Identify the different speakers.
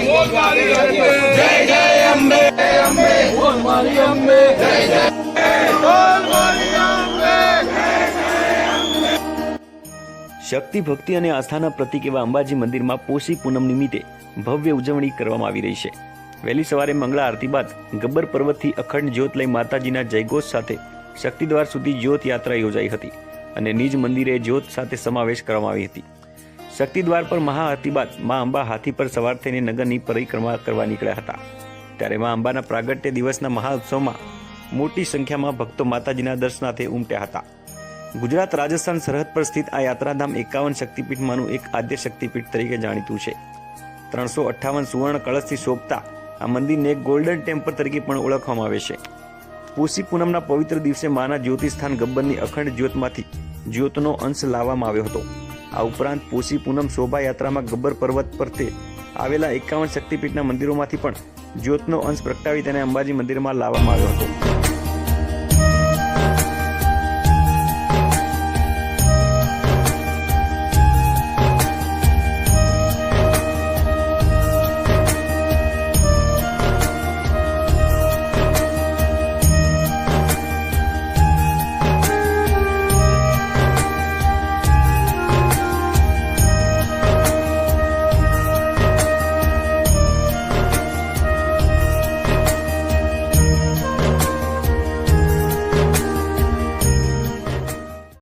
Speaker 1: બોલ મારી અંબે, જય જય અંબે, અંબે બોલ મારી અંબે, જય જય બોલ મારી અંબે,
Speaker 2: શક્તિ ભક્તિ અને આસ્થાના પ્રતીક એવા અંબાજી મંદિરમાં પોષી પૂનમ નિમિત્તે ભવ્ય ઉજવણી કરવામાં આવી રહી છે। વહેલી સવારે મંગળા આરતી બાદ ગબ્બર પર્વતથી અખંડ જ્યોત લઈ માતાજીના જયઘોષ સાથે શક્તિદ્વાર સુધી જ્યોત યાત્રા યોજાઈ હતી અને નિજ મંદિરે જ્યોત સાથે સમાવેશ કરવામાં આવી હતી। શક્તિદ્વાર પર મહાઆરતી બાદ મા અંબા હાથી પર સવાર થઈને નગરની પરિક્રમા કરવા નીકળ્યા હતા। ત્યારે મા અંબાના પ્રાગટ્ય દિવસના મહાઉત્સવમાં મોટી સંખ્યામાં ભક્તો માતાજીના દર્શનાર્થે ઉમટ્યા હતા। ગુજરાત રાજસ્થાન સરહદ પર સ્થિત આ યાત્રાધામ 51 શક્તિપીઠમાંનું એક આદ્ય શક્તિપીઠ તરીકે જાણીતું છે। 358 સુવર્ણ કળશથી શોભતા આ મંદિરને ગોલ્ડન ટેમ્પલ તરીકે પણ ઓળખવામાં આવે છે। પોષી પૂનમના પવિત્ર દિવસે માના જ્યોતિસ્થાન ગબ્બરની અખંડ જ્યોતમાંથી જ્યોતનો અંશ લાવવામાં આવ્યો હતો। આ ઉપરાંત પોષી પૂનમ શોભાયાત્રામાં ગબ્બર પર્વત પરથી આવેલા 51 શક્તિપીઠના મંદિરોમાંથી પણ જ્યોતનો અંશ પ્રગટાવી તેને અંબાજી મંદિરમાં લાવવામાં આવ્યો હતો।